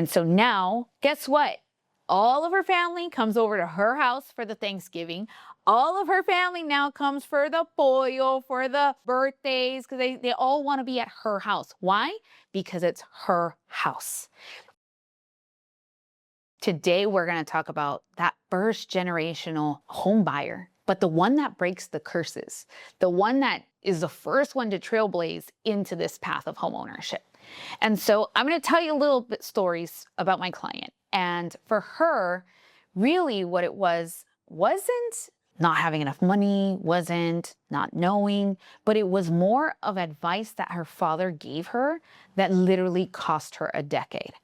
And so now, guess what? All of her family comes over to her house for the Thanksgiving. All of her family now comes for the pollo, for the birthdays, because they all want to be at her house. Why? Because it's her house. Today, we're going to talk about that first generational home buyer, but the one that breaks the curses, the one that is the first one to trailblaze into this path of homeownership. And so I'm going to tell you a little bit stories about my client. And for her, really what it wasn't not having enough money, wasn't not knowing, but it was more of advice that her father gave her that literally cost her a decade.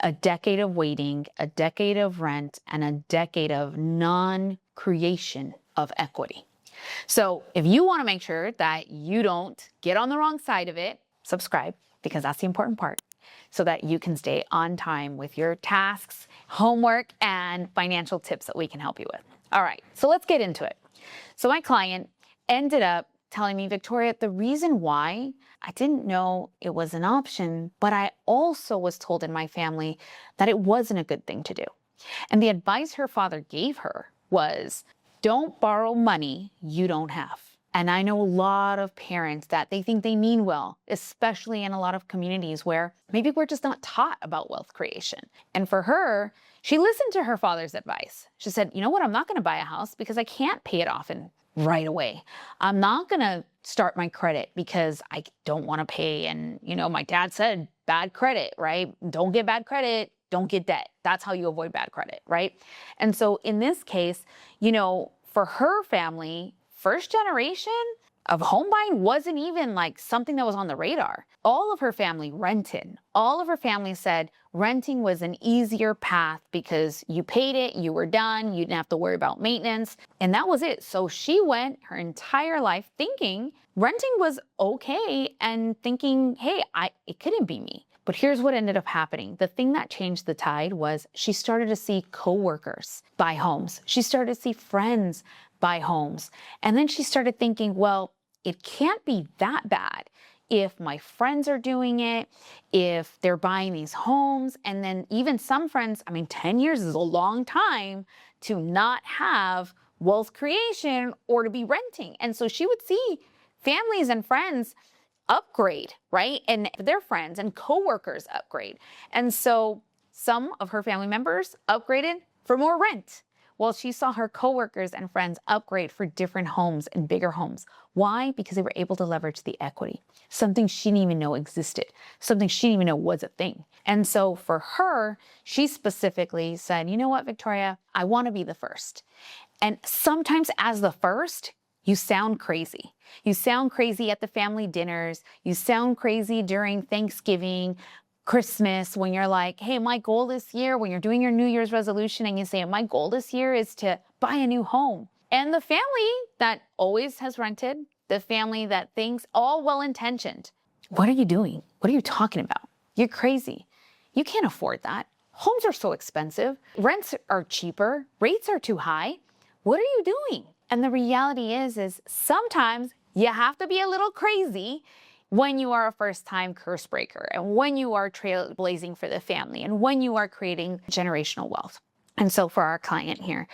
A decade of waiting, a decade of rent, and a decade of non-creation of equity. So if you want to make sure that you don't get on the wrong side of it, subscribe, because that's the important part, so that you can stay on time with your tasks, homework, and financial tips that we can help you with. All right, so let's get into it. So my client ended up telling me, Victoria, the reason why I didn't know it was an option, but I also was told in my family that it wasn't a good thing to do. And the advice her father gave her was, don't borrow money you don't have. And I know a lot of parents that they think they mean well, especially in a lot of communities where maybe we're just not taught about wealth creation. And for her, she listened to her father's advice. She said, you know what, I'm not going to buy a house because I can't pay it off right away. I'm not going to start my credit because I don't want to pay. And, my dad said bad credit, right? Don't get bad credit. Don't get debt. That's how you avoid bad credit, right? And so in this case, for her family, first generation of home buying wasn't even like something that was on the radar. All of her family rented. All of her family said renting was an easier path because you paid it, you were done, you didn't have to worry about maintenance, and that was it. So she went her entire life thinking renting was okay and thinking, hey, it couldn't be me. But here's what ended up happening. The thing that changed the tide was she started to see coworkers buy homes. She started to see friends buy homes. And then she started thinking, well, it can't be that bad if my friends are doing it, if they're buying these homes. And then even some friends, 10 years is a long time to not have wealth creation or to be renting. And so she would see families and friends upgrade, right? And their friends and coworkers upgrade. And so some of her family members upgraded for more rent. Well, she saw her coworkers and friends upgrade for different homes and bigger homes. Why? Because they were able to leverage the equity, something she didn't even know existed, something she didn't even know was a thing. And so for her, she specifically said, you know what, Victoria, I want to be the first. And sometimes as the first, you sound crazy. You sound crazy at the family dinners. You sound crazy during Thanksgiving, Christmas, when you're like, hey, my goal this year, when you're doing your New Year's resolution and you say, my goal this year is to buy a new home. And the family that always has rented, the family that thinks all well-intentioned, what are you doing? What are you talking about? You're crazy. You can't afford that. Homes are so expensive. Rents are cheaper. Rates are too high. What are you doing? And the reality is sometimes you have to be a little crazy when you are a first-time curse breaker and when you are trailblazing for the family and when you are creating generational wealth. And so for our client here,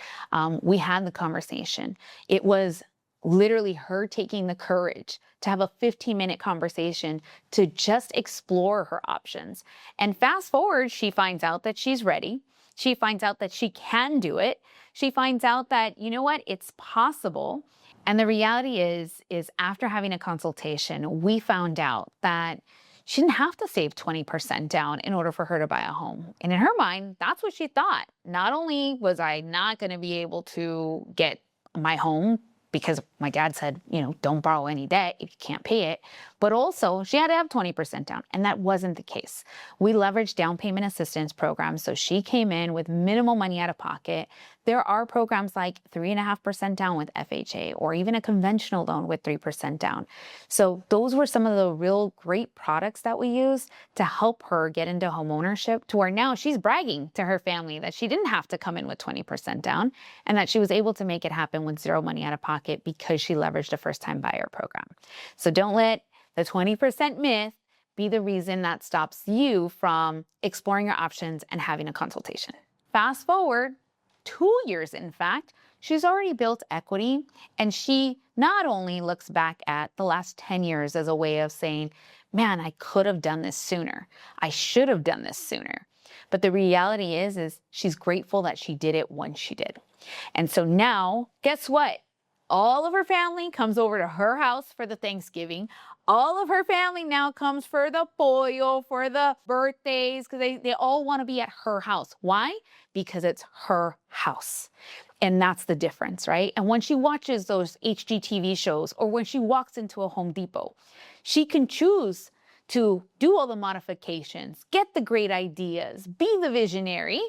we had the conversation. It was literally her taking the courage to have a 15-minute conversation to just explore her options. And fast forward, she finds out that she's ready. She finds out that she can do it. She finds out that, you know what, it's possible. And the reality is after having a consultation, we found out that she didn't have to save 20% down in order for her to buy a home. And in her mind, that's what she thought. Not only was I not going to be able to get my home because my dad said, don't borrow any debt if you can't pay it, but also she had to have 20% down. And that wasn't the case. We leveraged down payment assistance programs. So she came in with minimal money out of pocket. There are programs like 3.5% down with FHA or even a conventional loan with 3% down. So those were some of the real great products that we used to help her get into home ownership, to where now she's bragging to her family that she didn't have to come in with 20% down and that she was able to make it happen with zero money out of pocket because she leveraged a first-time buyer program. So don't let the 20% myth be the reason that stops you from exploring your options and having a consultation. Fast forward 2 years, in fact, she's already built equity, and she not only looks back at the last 10 years as a way of saying, man, I could have done this sooner. I should have done this sooner. But the reality is she's grateful that she did it when she did. And so now, guess what? All of her family comes over to her house for the Thanksgiving. All of her family now comes for the pollo, for the birthdays, because they all want to be at her house. Why? Because it's her house. And that's the difference, right? And when she watches those HGTV shows, or when she walks into a Home Depot, she can choose to do all the modifications, get the great ideas, be the visionary,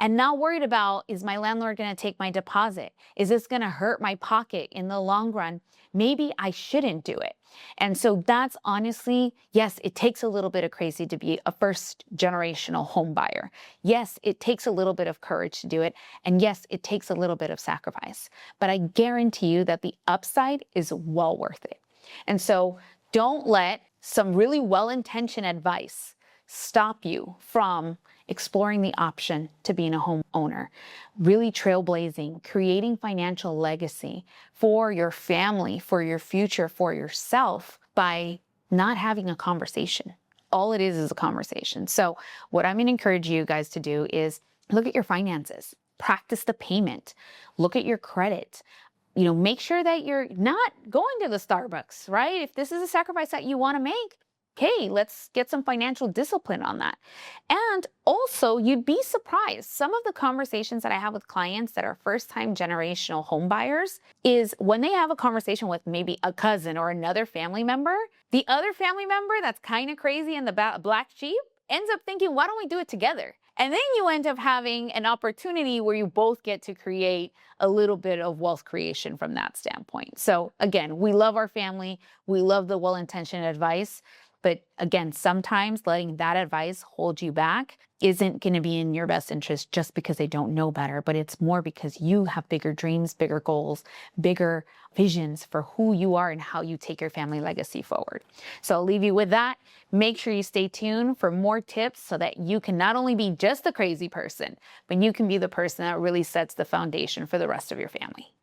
and not worried about, is my landlord going to take my deposit? Is this going to hurt my pocket in the long run? Maybe I shouldn't do it. And so that's honestly, yes, it takes a little bit of crazy to be a first generational home buyer. Yes, it takes a little bit of courage to do it. And yes, it takes a little bit of sacrifice. But I guarantee you that the upside is well worth it. And so don't let some really well-intentioned advice stop you from exploring the option to being a homeowner, really trailblazing, creating financial legacy for your family, for your future, for yourself by not having a conversation. All it is a conversation. So what I'm going to encourage you guys to do is look at your finances, practice the payment, look at your credit. Make sure that you're not going to the Starbucks, right? If this is a sacrifice that you want to make, okay, let's get some financial discipline on that. And also, you'd be surprised. Some of the conversations that I have with clients that are first-time generational home buyers is when they have a conversation with maybe a cousin or another family member, the other family member that's kind of crazy and the black sheep ends up thinking, why don't we do it together? And then you end up having an opportunity where you both get to create a little bit of wealth creation from that standpoint. So again, we love our family. We love the well-intentioned advice. But again, sometimes letting that advice hold you back isn't going to be in your best interest just because they don't know better, but it's more because you have bigger dreams, bigger goals, bigger visions for who you are and how you take your family legacy forward. So I'll leave you with that. Make sure you stay tuned for more tips so that you can not only be just the crazy person, but you can be the person that really sets the foundation for the rest of your family.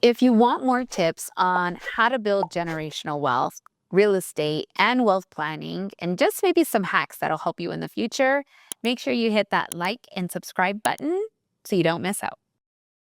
If you want more tips on how to build generational wealth, real estate, and wealth planning, and just maybe some hacks that'll help you in the future, make sure you hit that like and subscribe button so you don't miss out.